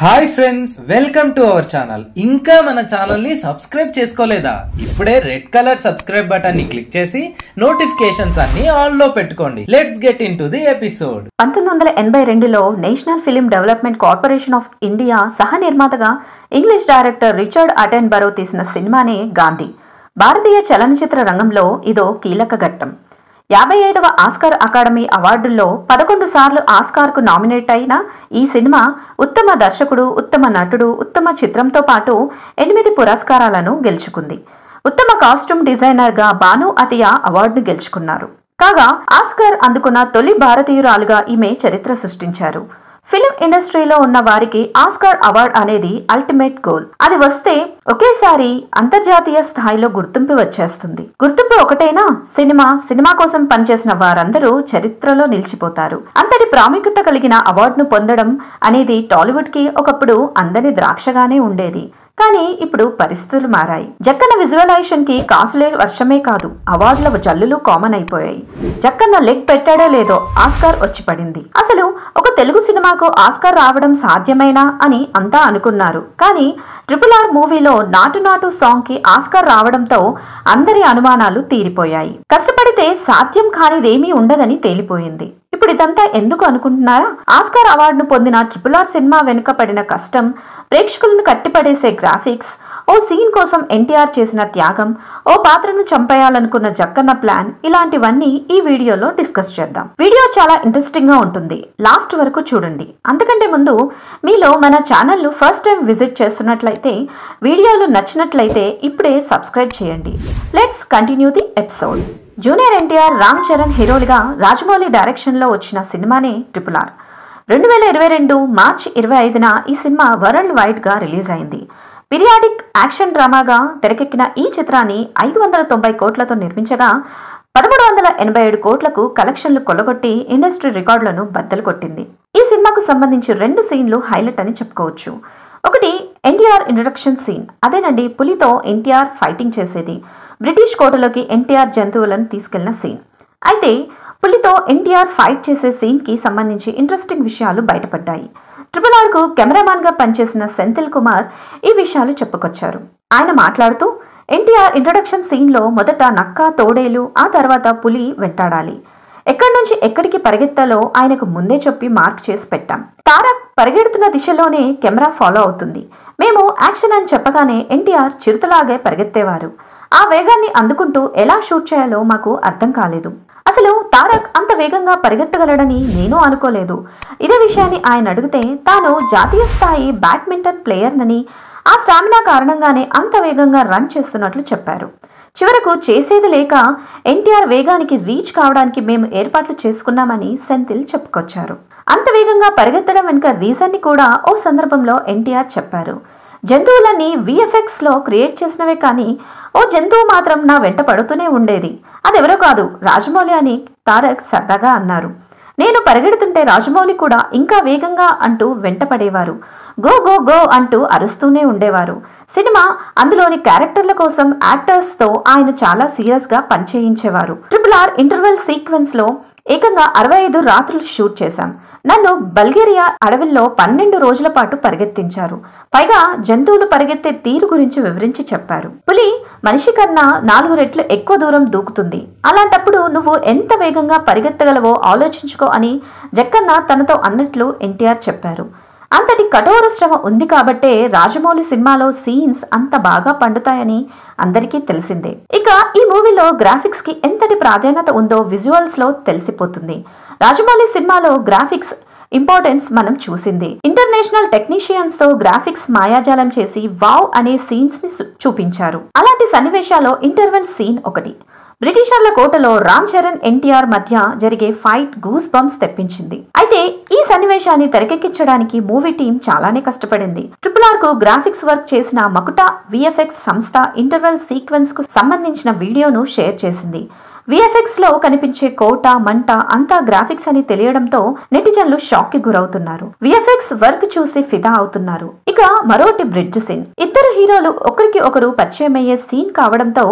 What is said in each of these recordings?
Hi friends, welcome to our channel. ఇంకా మన channel ని సబ్స్క్రైబ్ చేసుకోలేదా? ఇప్పుడే రెడ్ కలర్ సబ్స్క్రైబ్ బటన్ ని క్లిక్ చేసి నోటిఫికేషన్స్ అన్ని ఆన్ లో పెట్టుకోండి. Let's get into the episode. 1982లో national film development corporation of India సహ నిర్మాతగా ఇంగ్లీష్ డైరెక్టర్ రిచర్డ్ అటెన్బరో తీసిన సినిమానే గాంధీ. భారతీయ చలనచిత్ర రంగంలో ఇదో కీలక ఘట్టం. 55వ ఆస్కార్ అకాడమీ అవార్డుల్లో 11 సార్లు ఆస్కార్కు నామినేట్ అయిన ఈ సినిమా ఉత్తమ దర్శకుడు, ఉత్తమ నటుడు, ఉత్తమ చిత్రంతో పాటు 8 పురస్కారాలను గెలుచుకుంది. ఉత్తమ కాస్ట్యూమ్ డిజైనర్గా భాను అతియా అవార్డును గెలుచుకున్నారు. కాగా ఆస్కార్ అందుకున్న తొలి భారతీయురాలుగా ఈమె చరిత్ర సృష్టించారు. ఫిల్మ్ ఇండస్ట్రీలో ఉన్న వారికి ఆస్కార్ అవార్డ్ అనేది అల్టిమేట్ గోల్. అది వస్తే ఒకేసారి అంతర్జాతీయ స్థాయిలో గుర్తింపు వచ్చేస్తుంది. గుర్తింపు ఒకటైనా సినిమా కోసం పనిచేసిన వారందరూ చరిత్రలో నిలిచిపోతారు. అంతటి ప్రాముఖ్యత కలిగిన అవార్డును పొందడం అనేది టాలీవుడ్ కి ఒకప్పుడు అందని ద్రాక్షగానే ఉండేది. కానీ ఇప్పుడు పరిస్థితులు మారాయి. జక్కన్న విజువలైజేషన్ కి కాసులే వర్షమే కాదు, అవార్డుల జల్లులు కామన్ అయిపోయాయి. జక్కన్న లెగ్ పెట్టాడో లేదో ఆస్కార్ వచ్చి పడింది. అసలు ఒక తెలుగు సినిమాకు ఆస్కార్ రావడం సాధ్యమేనా అని అంతా అనుకున్నారు. కానీ RRR మూవీలో నాటు నాటు సాంగ్ కి ఆస్కార్ రావడంతో అందరి అనుమానాలు తీరిపోయాయి. కష్టపడితే సాధ్యం కానిదేమీ ఉండదని తేలిపోయింది. ఇప్పుడు ఇదంతా ఎందుకు అనుకుంటున్నారా? ఆస్కార్ అవార్డును పొందిన RRR సినిమా వెనుక పడిన కష్టం, ప్రేక్షకులను కట్టిపడేసే గ్రాఫిక్స్, ఓ సీన్ కోసం ఎన్టీఆర్ చేసిన త్యాగం, ఓ పాత్రను చంపేయాలనుకున్న జక్కన్న ప్లాన్, ఇలాంటివన్నీ ఈ వీడియోలో డిస్కస్ చేద్దాం. వీడియో చాలా ఇంట్రెస్టింగ్ గా ఉంటుంది, లాస్ట్ వరకు చూడండి. అంతకంటే ముందు మీలో మన ఛానల్ ను ఫస్ట్ టైం విజిట్ చేస్తున్నట్లయితే, వీడియోలు నచ్చినట్లయితే ఇప్పుడే సబ్స్క్రైబ్ చేయండి. Let's continue the episode. Junior NTR, Ram Charan హీరోలుగా రాజమౌళి డైరెక్షన్లో వచ్చిన సినిమానే RRR. 2022 మార్చి 25న ఈ సినిమా వరల్డ్ వైడ్ గా రిలీజ్ అయింది. పీరియాడిక్ యాక్షన్ డ్రామాగా తెరకెక్కిన ఈ చిత్రాన్ని 590 కోట్లతో నిర్మించగా 1387 కోట్లకు కలెక్షన్లు కొల్లగొట్టి ఇండస్ట్రీ రికార్డులను బద్దలు కొట్టింది. ఈ సినిమాకు సంబంధించి 2 సీన్లు హైలైట్ అని చెప్పుకోవచ్చు. ఒకటి ఎన్టీఆర్ ఇంట్రడక్షన్ సీన్. అదేనండి, పులితో ఎన్టీఆర్ ఫైటింగ్ చేసేది. బ్రిటిష్ కోటలోకి ఎన్టీఆర్ జంతువులను తీసుకెళ్లిన సీన్. అయితే పులితో ఎన్టీఆర్ ఫైట్ చేసే సీన్ కి సంబంధించి ఇంట్రెస్టింగ్ విషయాలు బయటపడ్డాయి. RRR కు కెమెరామాన్ గా పనిచేసిన సెంథిల్ కుమార్ ఈ విషయాలు చెప్పుకొచ్చారు. ఆయన మాట్లాడుతూ, ఎన్టీఆర్ ఇంట్రడక్షన్ సీన్ లో మొదట నక్క, తోడేలు, ఆ తర్వాత పులి వెంటాడాలి. ఎక్కడి నుంచి ఎక్కడికి పరిగెత్తాలో ఆయనకు ముందే చెప్పి మార్క్ చేసి పెట్టాం. తారక్ పరిగెడుతున్న దిశలోనే కెమెరా ఫాలో అవుతుంది. మేము యాక్షన్ అని చెప్పగానే ఎన్టీఆర్ చిరుతలాగే పరిగెత్తేవారు. ఆ వేగాన్ని అందుకుంటూ ఎలా షూట్ చేయాలో మాకు అర్థం కాలేదు. అసలు తారక్ అంత వేగంగా పరిగెత్తగలడని నేను అనుకోలేదు. ఇదే విషయాన్ని ఆయన అడిగితే, తాను జాతీయ స్థాయి బ్యాడ్మింటన్ ప్లేయర్నని, ఆ స్టామినా కారణంగానే అంత వేగంగా రన్ చేస్తున్నట్లు చెప్పారు. చివరకు చేసేది లేక ఎన్టీఆర్ వేగానికి రీచ్ కావడానికి మేము ఏర్పాట్లు చేసుకున్నామని సెంథిల్ చెప్పుకొచ్చారు. అంత వేగంగా పరిగెత్తడం వెనుక రీజన్ ని కూడా ఓ సందర్భంలో ఎన్టీఆర్ చెప్పారు. జంతువులన్నీ VFX లో క్రియేట్ చేసినవే కానీ ఓ జంతువు మాత్రం నా వెంట పడుతూనే ఉండేది. అదెవరో కాదు, రాజమౌళి అని తారక్ సరదాగా అన్నారు. నేను పరిగెడుతుంటే రాజమౌళి కూడా ఇంకా వేగంగా అంటూ వెంట పడేవారు. గో గో గో అంటూ అరుస్తూనే ఉండేవారు. సినిమా అందులోని క్యారెక్టర్ల కోసం యాక్టర్స్ తో ఆయన చాలా సీరియస్ గా పనిచేయించేవారు. RRR ఇంటర్వెల్ సీక్వెన్స్ లో ఏకంగా 65 రాత్రులు షూట్ చేశాం. నన్ను బల్గేరియా అడవుల్లో 12 రోజుల పాటు పరిగెత్తించారు. పైగా జంతువులు పరిగెత్తే తీరు గురించి వివరించి చెప్పారు. పులి మనిషి కన్నా 4 రెట్లు ఎక్కువ దూరం దూకుతుంది. అలాంటప్పుడు నువ్వు ఎంత వేగంగా పరిగెత్తగలవో ఆలోచించుకో అని జక్కన్న తనతో అన్నట్లు ఎన్టీఆర్ చెప్పారు. అంతటి కఠోర శ్రమ ఉంది కాబట్టే రాజమౌళి సినిమాలో సీన్స్ అంత బాగా పండుతాయని అందరికీ తెలిసిందే. ఇక ఈ మూవీలో గ్రాఫిక్స్ కి ఎంతటి ప్రాధాన్యత ఉందో విజువల్స్ లో తెలిసిపోతుంది. రాజమౌళి సినిమాలో గ్రాఫిక్స్ ఇంపార్టెన్స్ మనం చూసింది. ఇంటర్నేషనల్ టెక్నీషియన్స్ తో గ్రాఫిక్స్ మాయాజాలం చేసి వావ్ అనే సీన్స్ ని చూపించారు. అలాంటి సన్నివేశాల్లో ఇంటర్వెల్ సీన్ ఒకటి. బ్రిటిషర్ల కోటలో రామ్ చరణ్, ఎన్టీఆర్ మధ్య జరిగే ఫైట్ గూస్ బంప్స్ తెప్పించింది. అయితే ఈ సన్నివేశాన్ని తెరకెక్కించడానికి మూవీ టీం చాలానే కష్టపడింది. RRR కు గ్రాఫిక్స్ వర్క్ చేసిన మకుటా VFX సంస్థ ఇంటర్వెల్ సీక్వెన్స్ కు సంబంధించిన వీడియోను షేర్ చేసింది. విఎఫ్ఎక్స్ లో కనిపించే కోట మంట అంతా గ్రాఫిక్స్ అని తెలియడంతో నెటిజన్లు షాక్ కి గురవుతున్నారు. విఎఫ్ఎక్స్ వర్క్ చూసి ఫిదా అవుతున్నారు. ఇక మరోటి బ్రిడ్జ్ సీన్. ఇద్దరు హీరోలు ఒకరికి ఒకరు పరిచయమయ్యే సీన్ కావడంతో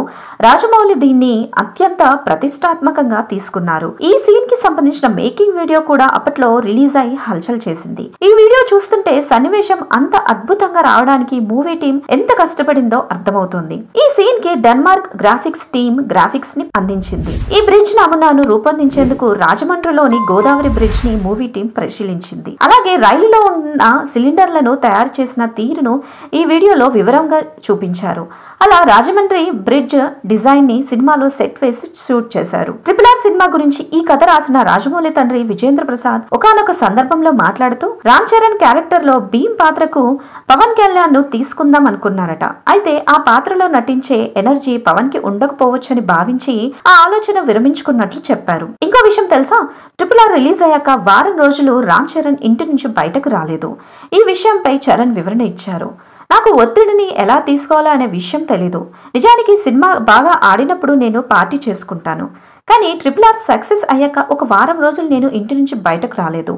రాజమౌళి దీన్ని అత్యంత ప్రతిష్టాత్మకంగా తీసుకున్నారు. ఈ సీన్ కి సంబంధించిన మేకింగ్ వీడియో కూడా అప్పట్లో రిలీజ్ అయి హల్చల్ చేసింది. ఈ వీడియో చూస్తుంటే సన్నివేశం అంత అద్భుతంగా రావడానికి మూవీ టీం ఎంత కష్టపడిందో అర్థమవుతుంది. ఈ సీన్ కి డెన్మార్క్ గ్రాఫిక్స్ టీమ్ గ్రాఫిక్స్ ని అందించింది. ఈ బ్రిడ్జ్ నమూనాను రూపొందించేందుకు రాజమండ్రిలోని గోదావరి బ్రిడ్జ్ ని మూవీ టీం పరిశీలించింది. అలాగే రైలులో ఉన్న సిలిండర్లను తయారు చేసిన తీరును ఈ వీడియోలో వివరంగా చూపించారు. అలా రాజమండ్రి బ్రిడ్జ్ డిజైన్ ని సినిమాలో సెట్ వేసి షూట్ చేశారు. RRR సినిమా గురించి ఈ కథ రాసిన రాజమౌళి తండ్రి విజేంద్ర ప్రసాద్ ఒకానొక సందర్భంలో మాట్లాడుతూ రామ్ చరణ్ క్యారెక్టర్ లో భీమ్ పాత్రకు పవన్ కళ్యాణ్ ను తీసుకుందాం అనుకున్నారట. అయితే ఆ పాత్రలో నటించే ఎనర్జీ పవన్ కి ఉండకపోవచ్చని భావించి ఆ ఆలోచన విరమించుకున్నట్లు చెప్పారు. ఇంకో విషయం తెలుసా, RRR రిలీజ్ అయ్యాక వారం రోజులు రామ్ చరణ్ ఇంటి నుంచి బయటకు రాలేదు. ఈ విషయంపై చరణ్ వివరణ ఇచ్చారు. నాకు ఒత్తిడిని ఎలా తీసుకోవాలా అనే విషయం తెలీదు. నిజానికి సినిమా బాగా ఆడినప్పుడు నేను పార్టీ చేసుకుంటాను. కానీ RRR సక్సెస్ అయ్యాక ఒక వారం రోజులు నేను ఇంటి నుంచి బయటకు రాలేదు.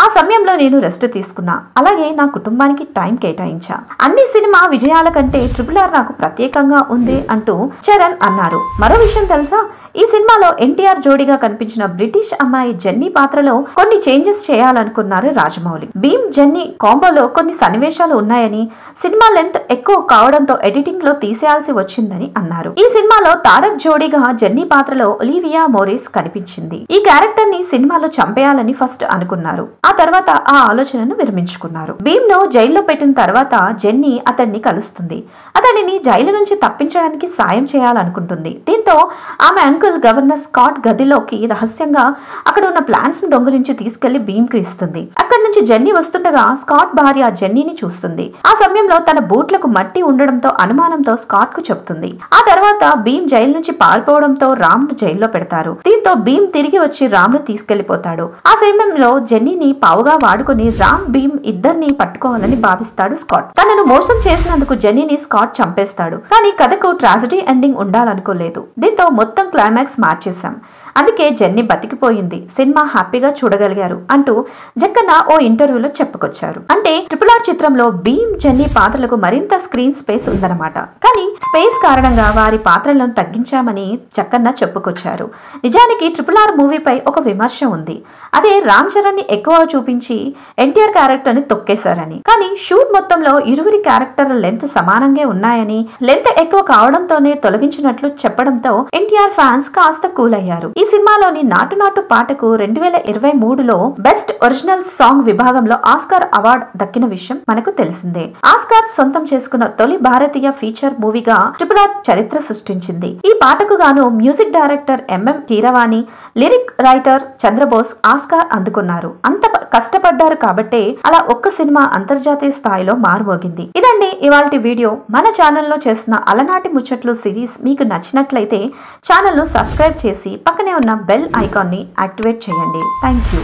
ఆ సమయంలో నేను రెస్ట్ తీసుకున్నా. అలాగే నా కుటుంబానికి టైం కేటాయించా. అన్ని సినిమా విజయాల కంటే RRR నాకు ప్రత్యేకంగా ఉంది అంటూ చరణ్ అన్నారు. మరో విషయం తెలుసా, ఈ సినిమాలో ఎన్టీఆర్ జోడీగా కనిపించిన బ్రిటిష్ అమ్మాయి జెన్నీ పాత్రలో కొన్ని చేంజెస్ చేయాలనుకున్నారు రాజమౌళి. భీమ్ జెన్నీ కాంబోలో కొన్ని సన్నివేశాలు ఉన్నాయని, సినిమా లెంత్ ఎక్కువ కావడంతో ఎడిటింగ్ లో తీసేయాల్సి వచ్చిందని అన్నారు. ఈ సినిమాలో తారక్ జోడీగా జెన్నీ పాత్రలో ఒలివియా మోరిస్ కనిపించింది. ఈ క్యారెక్టర్ ని సినిమాలో చంపేయాలని ఫస్ట్ అనుకున్నారు. ఆ తర్వాత ఆ ఆలోచనను విరమించుకున్నారు. భీమ్ ను జైల్లో పెట్టిన తర్వాత జెన్నీ అతన్ని కలుస్తుంది. అతడిని జైలు నుంచి తప్పించడానికి సాయం చేయాలనుకుంటుంది. దీంతో ఆమె అంకుల్ గవర్నర్ స్కాట్ గదిలోకి రహస్యంగా అక్కడ ఉన్న ప్లాన్స్ ను దొంగిలించి తీసుకెళ్లి భీమ్ కు ఇస్తుంది. అక్కడి నుంచి జెన్నీ వస్తుండగా స్కాట్ భార్య జెన్నీని చూస్తుంది. ఆ సమయంలో తన బూట్లకు మట్టి ఉండడంతో అనుమానంతో స్కాట్ కు చెప్తుంది. ఆ తర్వాత భీమ్ జైలు నుంచి పారిపోవడంతో రామ్ ను జైల్లో పెడతారు. దీంతో భీమ్ తిరిగి వచ్చి రామ్ ను తీసుకెళ్లిపోతాడు. ఆ సమయంలో జెన్నీని పావుగా వాడుకుని రామ్ భీమ్ ఇద్దరిని పట్టుకోవాలని భావిస్తాడు స్కాట్. తనను మోసం చేసినందుకు జెన్నీని స్కాట్ చంపేస్తాడు. కానీ కథకు ట్రాజడీ ఎండింగ్ ఉండాలనుకోలేదు. దీంతో మొత్తం క్లైమాక్స్ మార్చేశాం. అందుకే జెన్నీ బతికిపోయింది, సినిమా హ్యాపీగా చూడగలిగారు అంటూ జక్కన్న ఓ ఇంటర్వ్యూలో చెప్పుకొచ్చారు. అంటే RRR చిత్రంలో భీమ్ జెన్నీ పాత్రలకు మరింత స్క్రీన్ స్పేస్ ఉందన్నమాట. కానీ స్పేస్ కారణంగా వారి పాత్రలను తగ్గించామని జక్కన్న చెప్పుకొచ్చారు. నిజానికి RRR మూవీపై ఒక విమర్శ ఉంది. అదే రామ్ చరణ్ ని ఎక్కువ చూపించి ఎన్టీఆర్ క్యారెక్టర్ ని తొక్కేశారని. కానీ షూట్ మొత్తంలో ఇరువురి క్యారెక్టర్ల లెంత్ సమానంగా ఉన్నాయని, లెంత్ ఎక్కువ కావడంతోనే తొలగించినట్లు చెప్పడంతో ఎన్టీఆర్ ఫ్యాన్స్ కాస్త కూల్ అయ్యారు. ఈ సినిమాలోని నాటు నాటు పాటకు 2023లో బెస్ట్ ఒరిజినల్ సాంగ్ విభాగంలో ఆస్కార్ అవార్డు దక్కిన విషయం మనకు తెలిసిందే. ఆస్కార్ సొంతం చేసుకున్న తొలి భారతీయ ఫీచర్ మూవీగా RRR చరిత్ర సృష్టించింది. ఈ పాటకు గాను music director MM Keeravani, lyric writer Chandrabose Oscar అందుకున్నారు. అంత కష్టపడ్డారు కాబట్టే అలా ఒక్క సినిమా అంతర్జాతీయ స్థాయిలో మారుమోగింది. ఇదండి ఇవాల్టి వీడియో. మన ఛానల్లో చేస్తున్న అలనాటి ముచ్చట్లు సిరీస్ మీకు నచ్చినట్లయితే ఛానల్ ను సబ్స్క్రైబ్ చేసి పక్కనే ఉన్న బెల్ ఐకాన్ ని యాక్టివేట్ చేయండి. Thank you.